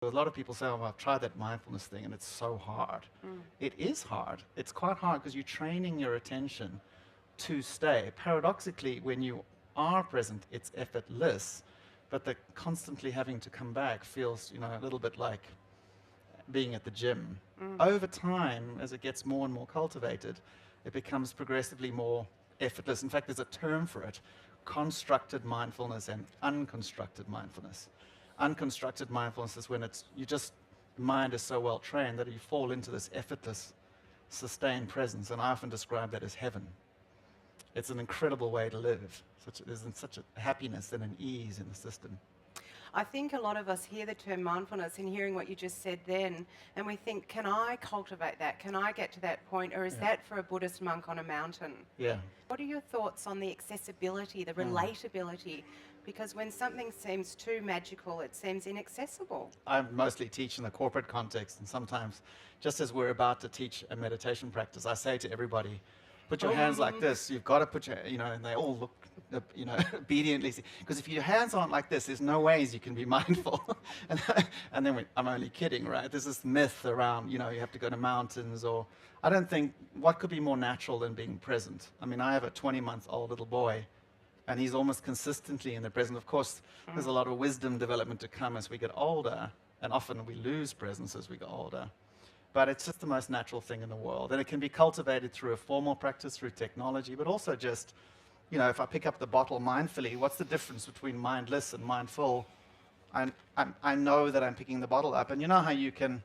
because a lot of people say, oh, I've tried that mindfulness thing and it's so hard. It is hard. It's quite hard because you're training your attention to stay. Paradoxically, when you are present, it's effortless, but the constantly having to come back feels, a little bit like being at the gym. Over time, as it gets more and more cultivated, it becomes progressively more effortless. In fact, there's a term for it: constructed mindfulness and unconstructed mindfulness. Unconstructed mindfulness is when mind is so well trained that you fall into this effortless, sustained presence, and I often describe that as heaven. It's an incredible way to live. There's such a happiness and an ease in the system. I think a lot of us hear the term mindfulness and hearing what you just said then, and we think, can I cultivate that? Can I get to that point? Or is that for a Buddhist monk on a mountain? Yeah. What are your thoughts on the accessibility, the relatability? Because when something seems too magical, it seems inaccessible. I mostly teach in the corporate context, and sometimes, just as we're about to teach a meditation practice, I say to everybody, put your hands like this. You've got to put your, and they all look, obediently. Because if your hands aren't like this, there's no ways you can be mindful. and then I'm only kidding, right? There's this myth around, you have to go to mountains, or I don't think, what could be more natural than being present? I mean, I have a 20-month-old little boy, and he's almost consistently in the present. Of course, there's a lot of wisdom development to come as we get older, and often we lose presence as we get older. But it's just the most natural thing in the world. And it can be cultivated through a formal practice, through technology, but also just, if I pick up the bottle mindfully, what's the difference between mindless and mindful? I know that I'm picking the bottle up. And you know how you can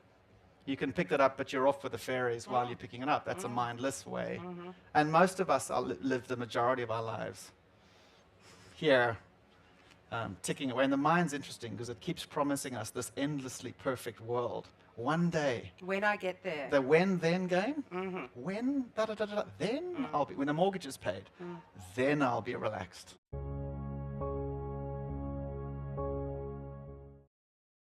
pick it up, but you're off with the fairies while you're picking it up. That's a mindless way. And most of us live the majority of our lives here, ticking away. And the mind's interesting because it keeps promising us this endlessly perfect world. One day. When I get there. The when-then game. When, then I'll be. When the mortgage is paid, then I'll be relaxed.